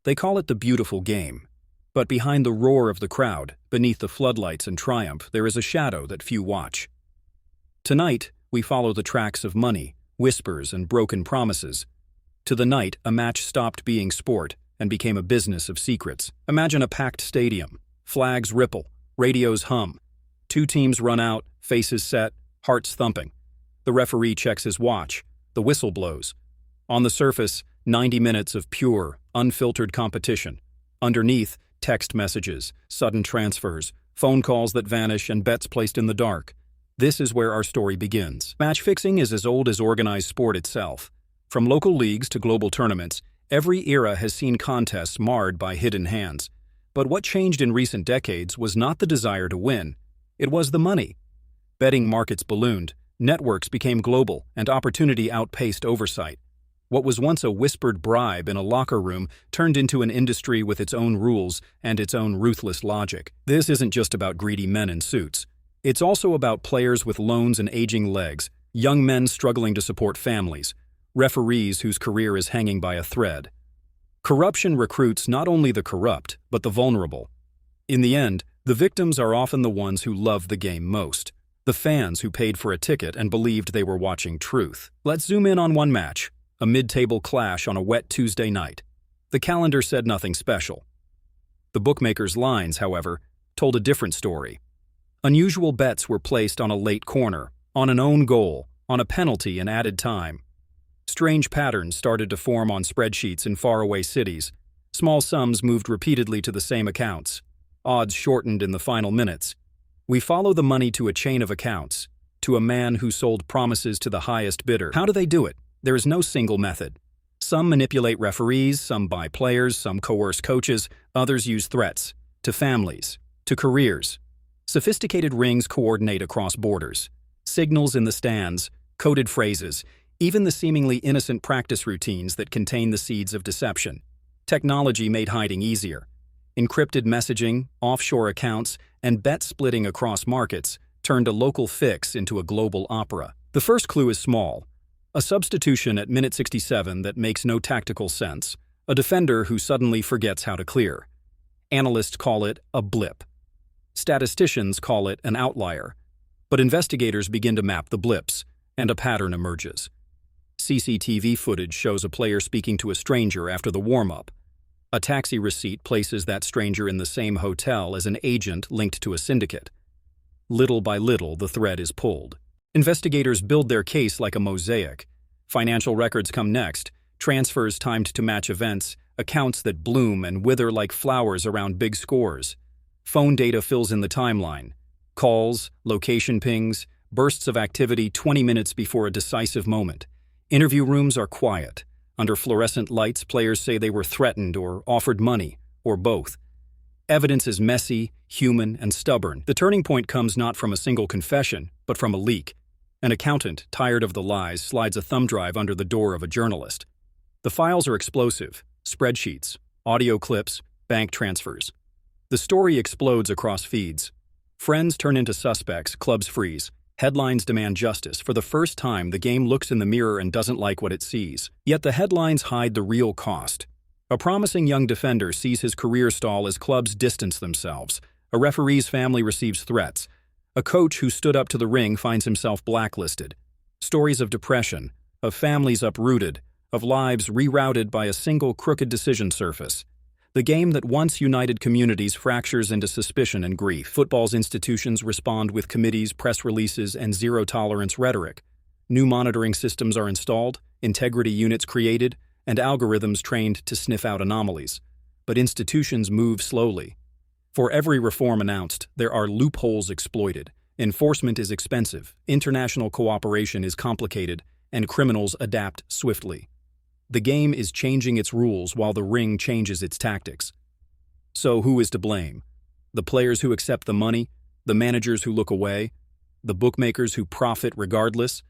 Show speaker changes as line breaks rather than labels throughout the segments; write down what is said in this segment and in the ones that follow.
They call it the beautiful game. But behind the roar of the crowd, beneath the floodlights and triumph, there is a shadow that few watch. Tonight, we follow the tracks of money, whispers, and broken promises. To the night, a match stopped being sport and became a business of secrets. Imagine a packed stadium. Flags ripple, radios hum. Two teams run out, faces set, hearts thumping. The referee checks his watch. The whistle blows. On the surface, 90 minutes of pure, unfiltered competition. Underneath, text messages, sudden transfers, phone calls that vanish, and bets placed in the dark. This is where our story begins. Match fixing is as old as organized sport itself. From local leagues to global tournaments, every era has seen contests marred by hidden hands. But what changed in recent decades was not the desire to win. It was the money. Betting markets ballooned, networks became global, and opportunity outpaced oversight. What was once a whispered bribe in a locker room turned into an industry with its own rules and its own ruthless logic. This isn't just about greedy men in suits. It's also about players with loans and aging legs, young men struggling to support families, referees whose career is hanging by a thread. Corruption recruits not only the corrupt, but the vulnerable. In the end, the victims are often the ones who love the game most. The fans who paid for a ticket and believed they were watching truth. Let's zoom in on one match. A mid-table clash on a wet Tuesday night. The calendar said nothing special. The bookmakers' lines, however, told a different story. Unusual bets were placed on a late corner, on an own goal, on a penalty and added time. Strange patterns started to form on spreadsheets in faraway cities. Small sums moved repeatedly to the same accounts. Odds shortened in the final minutes. We follow the money to a chain of accounts, to a man who sold promises to the highest bidder. How do they do it? There is no single method. Some manipulate referees, some buy players, some coerce coaches, others use threats, to families, to careers. Sophisticated rings coordinate across borders. Signals in the stands, coded phrases, even the seemingly innocent practice routines that contain the seeds of deception. Technology made hiding easier. Encrypted messaging, offshore accounts, and bet splitting across markets turned a local fix into a global opera. The first clue is small. A substitution at minute 67 that makes no tactical sense. A defender who suddenly forgets how to clear. Analysts call it a blip. Statisticians call it an outlier. But investigators begin to map the blips, and a pattern emerges. CCTV footage shows a player speaking to a stranger after the warm-up. A taxi receipt places that stranger in the same hotel as an agent linked to a syndicate. Little by little, the thread is pulled. Investigators build their case like a mosaic. Financial records come next, transfers timed to match events, accounts that bloom and wither like flowers around big scores. Phone data fills in the timeline. Calls, location pings, bursts of activity 20 minutes before a decisive moment. Interview rooms are quiet. Under fluorescent lights, players say they were threatened or offered money, or both. Evidence is messy, human, and stubborn. The turning point comes not from a single confession, but from a leak. An accountant, tired of the lies, slides a thumb drive under the door of a journalist. The files are explosive: spreadsheets, audio clips, bank transfers. The story explodes across feeds. Friends turn into suspects, clubs freeze. Headlines demand justice. For the first time, the game looks in the mirror and doesn't like what it sees. Yet the headlines hide the real cost. A promising young defender sees his career stall as clubs distance themselves. A referee's family receives threats. A coach who stood up to the ring finds himself blacklisted. Stories of depression, of families uprooted, of lives rerouted by a single crooked decision surface. The game that once united communities fractures into suspicion and grief. Football's institutions respond with committees, press releases, and zero-tolerance rhetoric. New monitoring systems are installed, integrity units created, and algorithms trained to sniff out anomalies. But institutions move slowly. For every reform announced, there are loopholes exploited. Enforcement is expensive, international cooperation is complicated, and criminals adapt swiftly. The game is changing its rules while the ring changes its tactics. So who is to blame? The players who accept the money, the managers who look away, the bookmakers who profit regardless,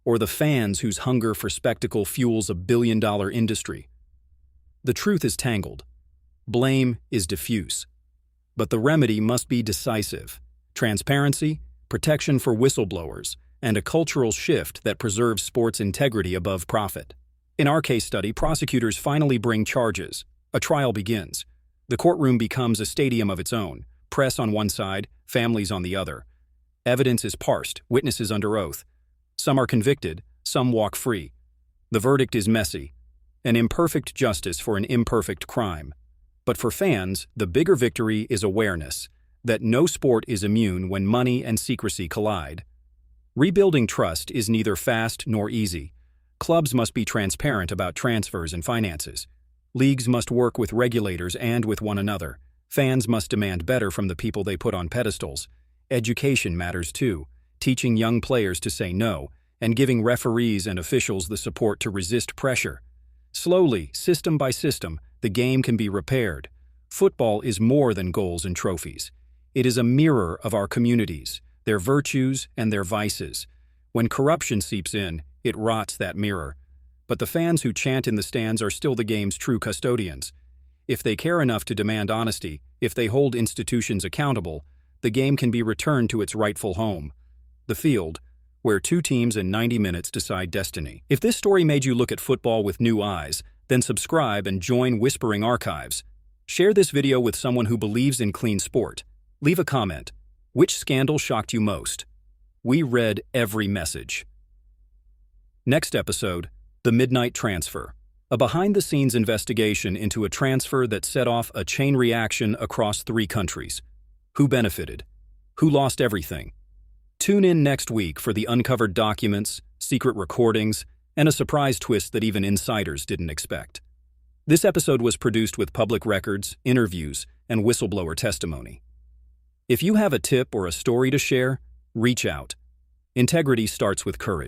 or the fans whose hunger for spectacle fuels a billion-dollar industry? The truth is tangled. Blame is diffuse. But the remedy must be decisive: transparency, protection for whistleblowers, and a cultural shift that preserves sports integrity above profit. In our case study, prosecutors finally bring charges. A trial begins. The courtroom becomes a stadium of its own, press on one side, families on the other. Evidence is parsed, witnesses under oath. Some are convicted, some walk free. The verdict is messy, an imperfect justice for an imperfect crime. But for fans, the bigger victory is awareness that no sport is immune when money and secrecy collide. Rebuilding trust is neither fast nor easy. Clubs must be transparent about transfers and finances. Leagues must work with regulators and with one another. Fans must demand better from the people they put on pedestals. Education matters too, teaching young players to say no, and giving referees and officials the support to resist pressure. Slowly, system by system, the game can be repaired. Football is more than goals and trophies. It is a mirror of our communities, their virtues and their vices. When corruption seeps in, it rots that mirror. But the fans who chant in the stands are still the game's true custodians. If they care enough to demand honesty, if they hold institutions accountable, the game can be returned to its rightful home, the field, where two teams in 90 minutes decide destiny. If this story made you look at football with new eyes, then subscribe and join Whispering Archives. Share this video with someone who believes in clean sport. Leave a comment. Which scandal shocked you most? We read every message. Next episode, The Midnight Transfer. A behind-the-scenes investigation into a transfer that set off a chain reaction across 3 countries. Who benefited? Who lost everything? Tune in next week for the uncovered documents, secret recordings, and a surprise twist that even insiders didn't expect. This episode was produced with public records, interviews, and whistleblower testimony. If you have a tip or a story to share, reach out. Integrity starts with courage.